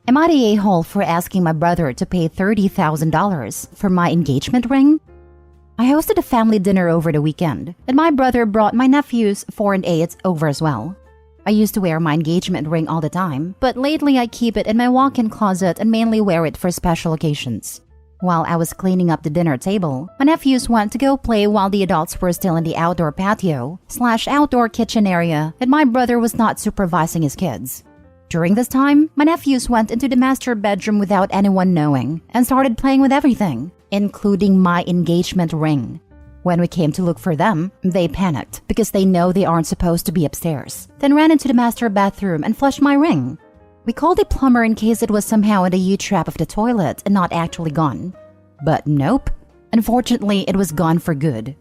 Am I the a-hole for asking my brother to pay $30,000 for my engagement ring? I hosted a family dinner over the weekend, and my brother brought my nephews 4 and 8 over as well. I used to wear my engagement ring all the time, but lately I keep it in my walk-in closet and mainly wear it for special occasions. While I was cleaning up the dinner table, my nephews went to go play while the adults were still in the outdoor patio/outdoor kitchen area, and my brother was not supervising his kids. During this time, my nephews went into the master bedroom without anyone knowing and started playing with everything, including my engagement ring. When we came to look for them, they panicked because they know they aren't supposed to be upstairs, then ran into the master bathroom and flushed my ring. We called a plumber in case it was somehow in the U-trap of the toilet and not actually gone. But nope. Unfortunately, it was gone for good.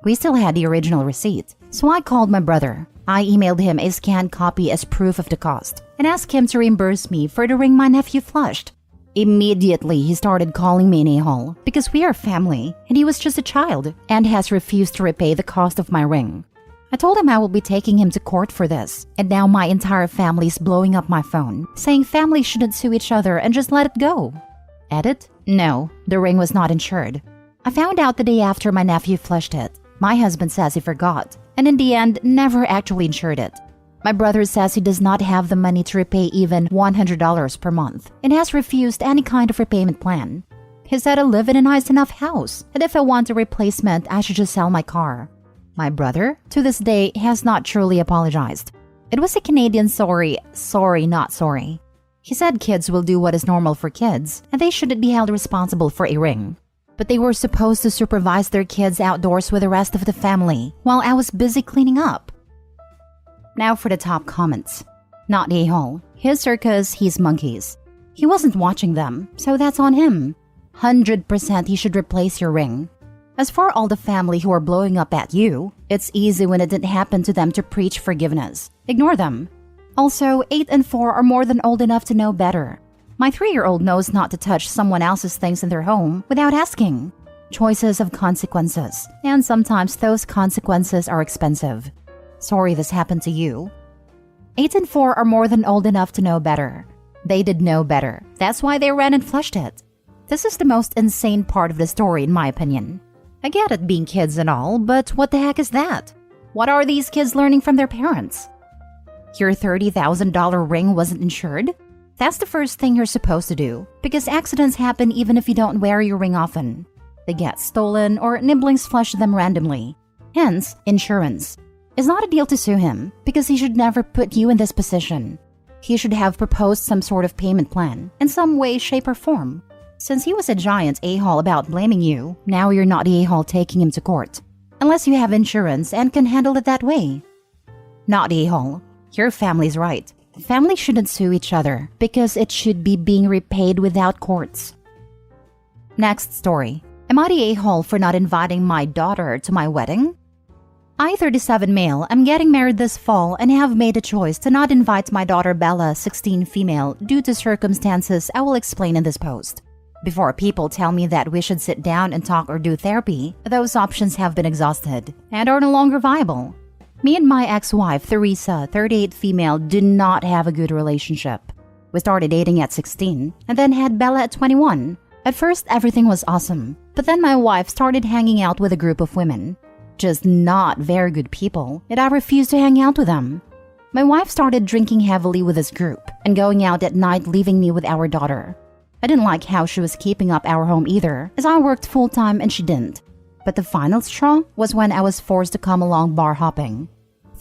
We still had the original receipt, so I called my brother. I emailed him a scanned copy as proof of the cost and asked him to reimburse me for the ring my nephew flushed. Immediately, he started calling me an a-hole because we are family and he was just a child and has refused to repay the cost of my ring. I told him I will be taking him to court for this, and now my entire family is blowing up my phone, saying families shouldn't sue each other and just let it go. Edit? No, the ring was not insured. I found out the day after my nephew flushed it. My husband says he forgot, and in the end, never actually insured it. My brother says he does not have the money to repay even $100 per month and has refused any kind of repayment plan. He said I live in a nice enough house, and if I want a replacement, I should just sell my car. My brother, to this day, has not truly apologized. It was a Canadian sorry, not sorry. He said kids will do what is normal for kids, and they shouldn't be held responsible for a ring. But they were supposed to supervise their kids outdoors with the rest of the family while I was busy cleaning up. Now for the top comments. Not a-hole. His circus, he's monkeys. He wasn't watching them, so that's on him. 100% he should replace your ring. As for all the family who are blowing up at you, it's easy when it didn't happen to them to preach forgiveness. Ignore them. Also, 8 and 4 are more than old enough to know better. My 3-year-old knows not to touch someone else's things in their home without asking. Choices have consequences, and sometimes those consequences are expensive. Sorry this happened to you. 8 and 4 are more than old enough to know better. They did know better. That's why they ran and flushed it. This is the most insane part of the story in my opinion. I get it being kids and all, but what the heck is that? What are these kids learning from their parents? Your $30,000 ring wasn't insured? That's the first thing you're supposed to do, because accidents happen even if you don't wear your ring often. They get stolen or nibblings flush them randomly. Hence, insurance. It's not a deal to sue him, because he should never put you in this position. He should have proposed some sort of payment plan, in some way, shape, or form. Since he was a giant a-hole about blaming you, now you're not the a-hole taking him to court. Unless you have insurance and can handle it that way. Not a-hole. Your family's right. Families shouldn't sue each other because it should be being repaid without courts. Next story. Am I the a-hole for not inviting my daughter to my wedding? I, 37 male, am getting married this fall and have made a choice to not invite my daughter Bella, 16 female, due to circumstances I will explain in this post. Before people tell me that we should sit down and talk or do therapy, those options have been exhausted and are no longer viable. Me and my ex-wife, Theresa, 38 female, did not have a good relationship. We started dating at 16 and then had Bella at 21. At first, everything was awesome, but then my wife started hanging out with a group of women. Just not very good people, and I refused to hang out with them. My wife started drinking heavily with this group and going out at night, leaving me with our daughter. I didn't like how she was keeping up our home either, as I worked full-time and she didn't. But the final straw was when I was forced to come along bar hopping.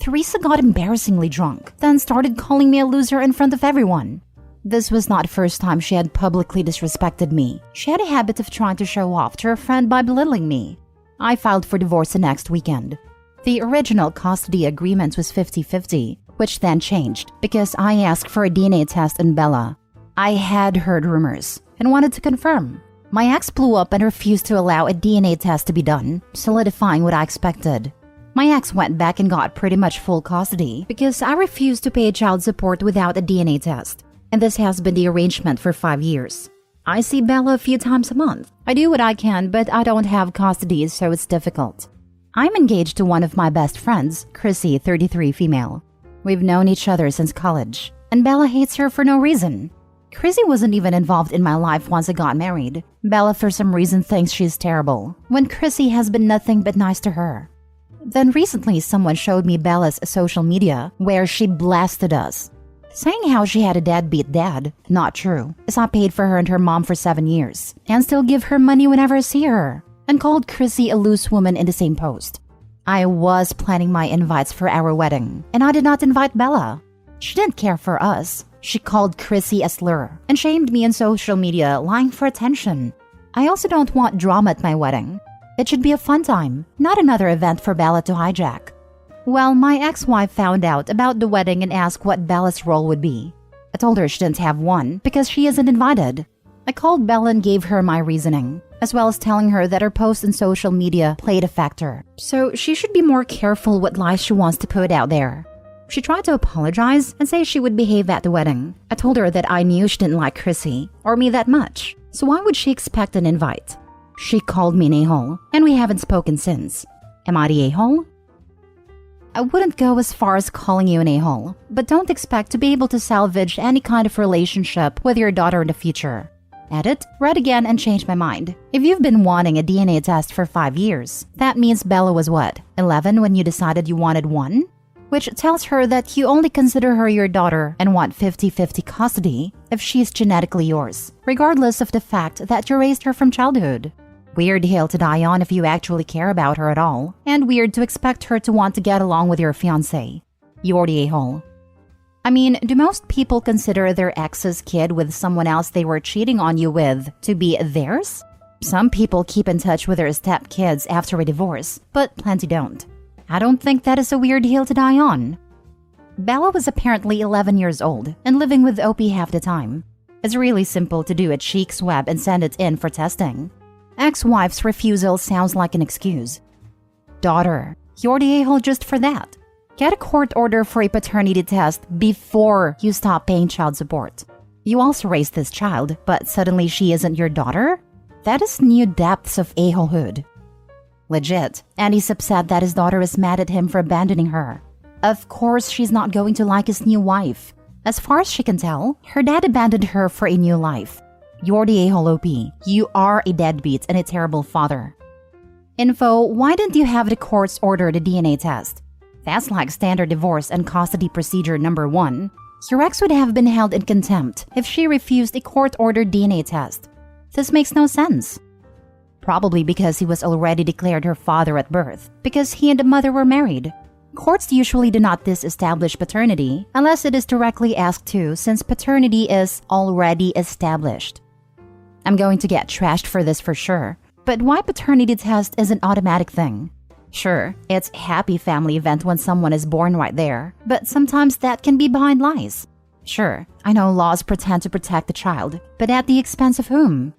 Theresa got embarrassingly drunk, then started calling me a loser in front of everyone. This was not the first time she had publicly disrespected me. She had a habit of trying to show off to her friend by belittling me. I filed for divorce the next weekend. The original custody agreement was 50-50, which then changed because I asked for a DNA test on Bella. I had heard rumors and wanted to confirm. My ex blew up and refused to allow a DNA test to be done, solidifying what I expected. My ex went back and got pretty much full custody because I refused to pay child support without a DNA test. And this has been the arrangement for 5 years. I see Bella a few times a month. I do what I can, but I don't have custody, so it's difficult. I'm engaged to one of my best friends, Chrissy, 33 female. We've known each other since college, and Bella hates her for no reason. Chrissy wasn't even involved in my life once I got married. Bella for some reason thinks she's terrible, when Chrissy has been nothing but nice to her. Then recently someone showed me Bella's social media where she blasted us, saying how she had a deadbeat dad. Not true, as I paid for her and her mom for 7 years, and still give her money whenever I see her, and called Chrissy a loose woman in the same post. I was planning my invites for our wedding, and I did not invite Bella. She didn't care for us. She called Chrissy a slur and shamed me on social media, lying for attention. I also don't want drama at my wedding. It should be a fun time, not another event for Bella to hijack. Well, my ex-wife found out about the wedding and asked what Bella's role would be. I told her she didn't have one because she isn't invited. I called Bella and gave her my reasoning, as well as telling her that her posts on social media played a factor, so she should be more careful what lies she wants to put out there. She tried to apologize and say she would behave at the wedding. I told her that I knew she didn't like Chrissy or me that much, so why would she expect an invite? She called me an a-hole, and we haven't spoken since. Am I the a-hole? I wouldn't go as far as calling you an a-hole, but don't expect to be able to salvage any kind of relationship with your daughter in the future. Edit, read again, and change my mind. If you've been wanting a DNA test for 5 years, that means Bella was what, 11 when you decided you wanted one? Which tells her that you only consider her your daughter and want 50-50 custody if she's genetically yours, regardless of the fact that you raised her from childhood. Weird hill to die on if you actually care about her at all, and weird to expect her to want to get along with your fiancé. You're the a-hole. I mean, do most people consider their ex's kid with someone else they were cheating on you with to be theirs? Some people keep in touch with their stepkids after a divorce, but plenty don't. I don't think that is a weird hill to die on. Bella was apparently 11 years old and living with OP half the time. It's really simple to do a cheek swab and send it in for testing. Ex-wife's refusal sounds like an excuse. Daughter, you're the a-hole just for that. Get a court order for a paternity test before you stop paying child support. You also raised this child, but suddenly she isn't your daughter? That is new depths of a-holehood. Legit, and he's upset that his daughter is mad at him for abandoning her. Of course she's not going to like his new wife. As far as she can tell, her dad abandoned her for a new life. You're the a-hole OP. You are a deadbeat and a terrible father. Info, why didn't you have the courts order the DNA test? That's like standard divorce and custody procedure number 1. Your ex would have been held in contempt if she refused a court-ordered DNA test. This makes no sense. Probably because he was already declared her father at birth, because he and the mother were married. Courts usually do not disestablish paternity unless it is directly asked to, since paternity is already established. I'm going to get trashed for this for sure, but why paternity test is an automatic thing? Sure, it's a happy family event when someone is born right there, but sometimes that can be behind lies. Sure, I know laws pretend to protect the child, but at the expense of whom?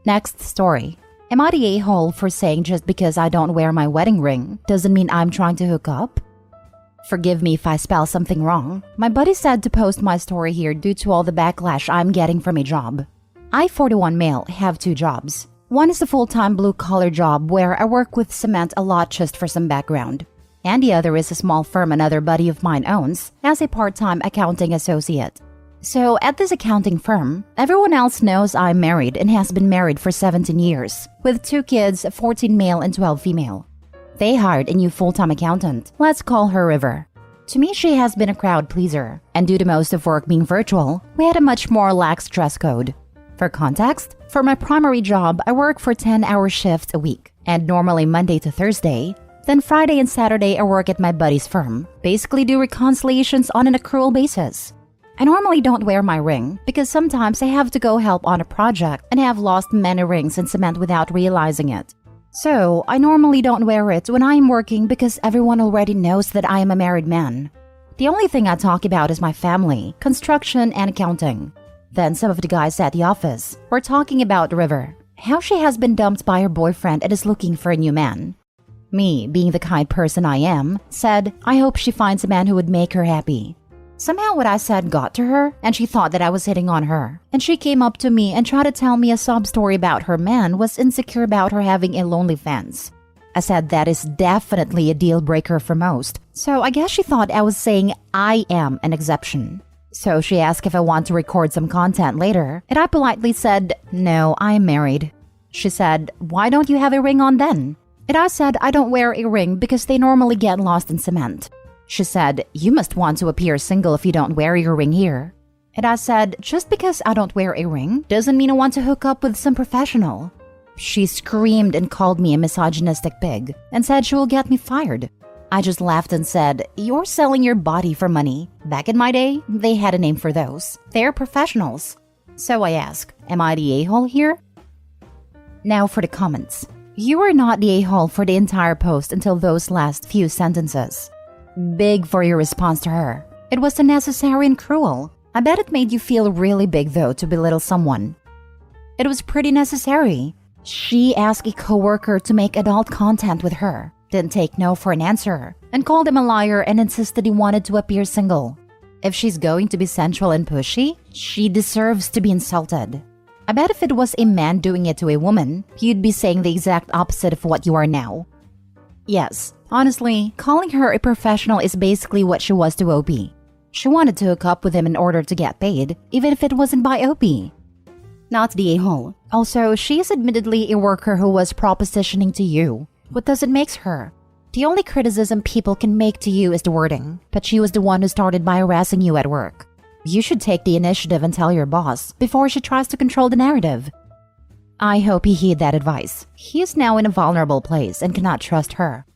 Next story. Am I the a-hole for saying just because I don't wear my wedding ring doesn't mean I'm trying to hook up? Forgive me if I spell something wrong. My buddy said to post my story here due to all the backlash I'm getting from a job. I, 41 male, have 2 jobs. One is a full-time blue-collar job where I work with cement a lot just for some background. And the other is a small firm another buddy of mine owns as a part-time accounting associate. So at this accounting firm, everyone else knows I'm married and has been married for 17 years, with 2 kids, 14 male and 12 female. They hired a new full-time accountant. Let's call her River. To me, she has been a crowd pleaser, and due to most of work being virtual, we had a much more lax dress code. For context, for my primary job, I work for 10-hour shifts a week, and normally Monday to Thursday. Then Friday and Saturday I work at my buddy's firm, basically do reconciliations on an accrual basis. I normally don't wear my ring because sometimes I have to go help on a project and have lost many rings in cement without realizing it. So I normally don't wear it when I am working because everyone already knows that I am a married man. The only thing I talk about is my family, construction, and accounting. Then some of the guys at the office were talking about River, how she has been dumped by her boyfriend and is looking for a new man. Me, being the kind person I am, said I hope she finds a man who would make her happy. Somehow what I said got to her, and she thought that I was hitting on her. And she came up to me and tried to tell me a sob story about her man was insecure about her having a lonely fence. I said that is definitely a deal breaker for most, so I guess she thought I was saying I am an exception. So she asked if I want to record some content later, and I politely said, no, I am married. She said, why don't you have a ring on then? And I said I don't wear a ring because they normally get lost in cement. She said, you must want to appear single if you don't wear your ring here. And I said, just because I don't wear a ring doesn't mean I want to hook up with some professional. She screamed and called me a misogynistic pig and said she will get me fired. I just laughed and said, you're selling your body for money. Back in my day, they had a name for those. They're professionals. So I ask, am I the a-hole here? Now for the comments. You are not the a-hole for the entire post until those last few sentences. Big for your response to her. It was unnecessary and cruel. I bet it made you feel really big though to belittle someone. It was pretty necessary. She asked a coworker to make adult content with her, didn't take no for an answer, and called him a liar and insisted he wanted to appear single. If she's going to be sensual and pushy, she deserves to be insulted. I bet if it was a man doing it to a woman, you'd be saying the exact opposite of what you are now. Yes, honestly, calling her a professional is basically what she was to OP. She wanted to hook up with him in order to get paid, even if it wasn't by OP. Not the a-hole. Also, she is admittedly a worker who was propositioning to you. What does it make her? The only criticism people can make to you is the wording, but she was the one who started by harassing you at work. You should take the initiative and tell your boss before she tries to control the narrative. I hope he heed that advice. He is now in a vulnerable place and cannot trust her.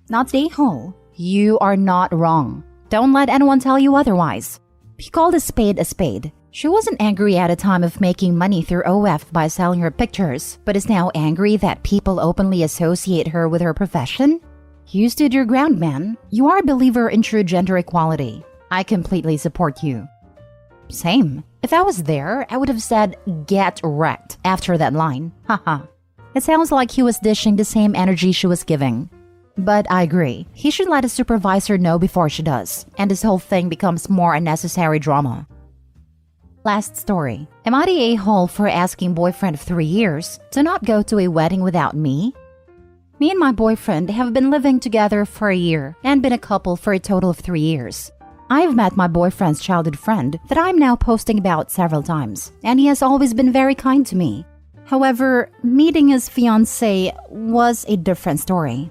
Not the a-hole. You are not wrong. Don't let anyone tell you otherwise. He called a spade a spade. She wasn't angry at a time of making money through OF by selling her pictures, but is now angry that people openly associate her with her profession? You stood your ground, man. You are a believer in true gender equality. I completely support you. Same. If I was there, I would have said, get wrecked after that line. Haha. It sounds like he was dishing the same energy she was giving. But I agree. He should let his supervisor know before she does, and this whole thing becomes more unnecessary drama. Last story. Am I the a-hole for asking boyfriend of 3 years to not go to a wedding without me? Me and my boyfriend have been living together for a year and been a couple for a total of 3 years. I've met my boyfriend's childhood friend that I'm now posting about several times, and he has always been very kind to me. However, meeting his fiancée was a different story.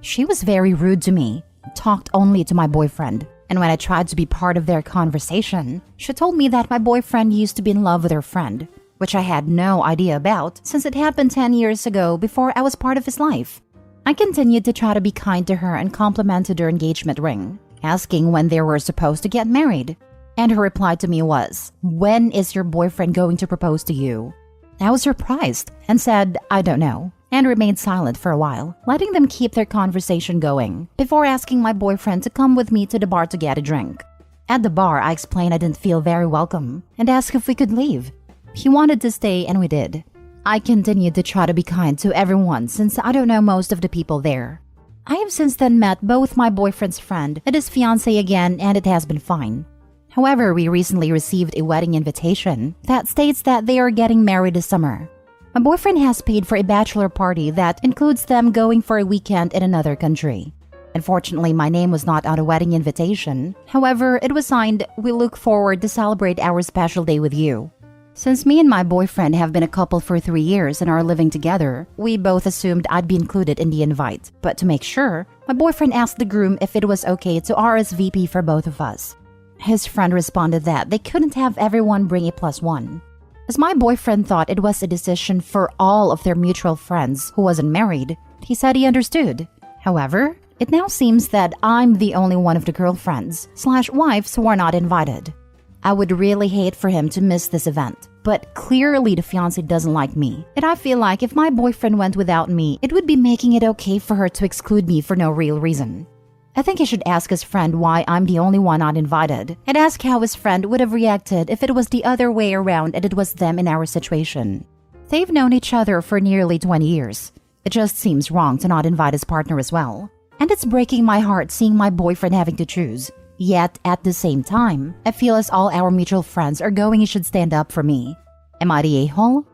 She was very rude to me, talked only to my boyfriend, and when I tried to be part of their conversation, she told me that my boyfriend used to be in love with her friend, which I had no idea about since it happened 10 years ago before I was part of his life. I continued to try to be kind to her and complimented her engagement ring, asking when they were supposed to get married. And her reply to me was, when is your boyfriend going to propose to you? I was surprised and said, I don't know, and remained silent for a while, letting them keep their conversation going before asking my boyfriend to come with me to the bar to get a drink. At the bar, I explained I didn't feel very welcome and asked if we could leave. He wanted to stay and we did. I continued to try to be kind to everyone since I don't know most of the people there. I have since then met both my boyfriend's friend and his fiancée again, and it has been fine. However, we recently received a wedding invitation that states that they are getting married this summer. My boyfriend has paid for a bachelor party that includes them going for a weekend in another country. Unfortunately, my name was not on a wedding invitation. However, it was signed, "We look forward to celebrate our special day with you." Since me and my boyfriend have been a couple for 3 years and are living together, we both assumed I'd be included in the invite. But to make sure, my boyfriend asked the groom if it was okay to RSVP for both of us. His friend responded that they couldn't have everyone bring a +1. As my boyfriend thought it was a decision for all of their mutual friends who wasn't married, he said he understood. However, it now seems that I'm the only one of the girlfriends/wives who are not invited. I would really hate for him to miss this event, but clearly the fiancé doesn't like me, and I feel like if my boyfriend went without me, it would be making it okay for her to exclude me for no real reason. I think he should ask his friend why I'm the only one not invited, and ask how his friend would have reacted if it was the other way around and it was them in our situation. They've known each other for nearly 20 years. It just seems wrong to not invite his partner as well. And it's breaking my heart seeing my boyfriend having to choose. Yet, at the same time, I feel as all our mutual friends are going, he should stand up for me. Am I the a-hole?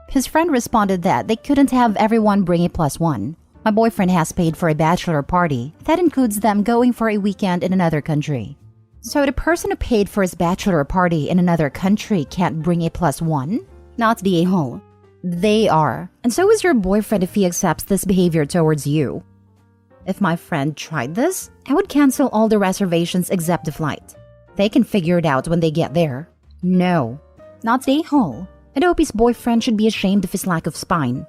His friend responded that they couldn't have everyone bring a +1. My boyfriend has paid for a bachelor party. That includes them going for a weekend in another country. So the person who paid for his bachelor party in another country can't bring a +1? Not the a-hole. They are. And so is your boyfriend if he accepts this behavior towards you. If my friend tried this, I would cancel all the reservations except the flight. They can figure it out when they get there. No. Not the a-hole. And Opie's boyfriend should be ashamed of his lack of spine.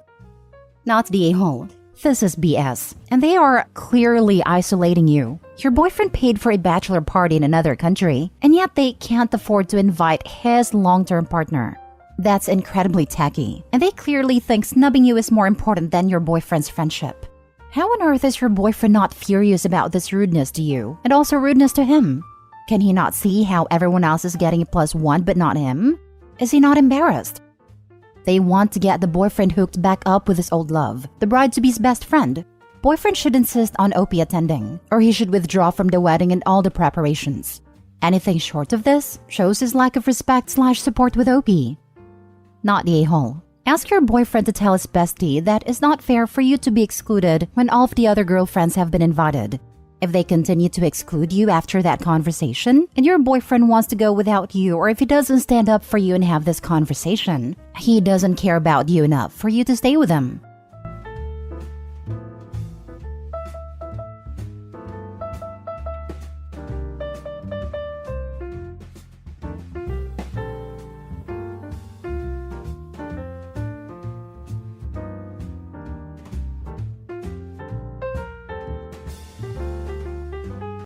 Not the a-hole. This is BS. And they are clearly isolating you. Your boyfriend paid for a bachelor party in another country, and yet they can't afford to invite his long-term partner. That's incredibly tacky. And they clearly think snubbing you is more important than your boyfriend's friendship. How on earth is your boyfriend not furious about this rudeness to you, and also rudeness to him? Can he not see how everyone else is getting a +1 but not him? Is he not embarrassed? They want to get the boyfriend hooked back up with his old love, the bride-to-be's best friend. Boyfriend should insist on Opie attending, or he should withdraw from the wedding and all the preparations. Anything short of this shows his lack of respect/support with Opie. Not the a-hole. Ask your boyfriend to tell his bestie that it's not fair for you to be excluded when all of the other girlfriends have been invited. If they continue to exclude you after that conversation, and your boyfriend wants to go without you, or if he doesn't stand up for you and have this conversation, he doesn't care about you enough for you to stay with him.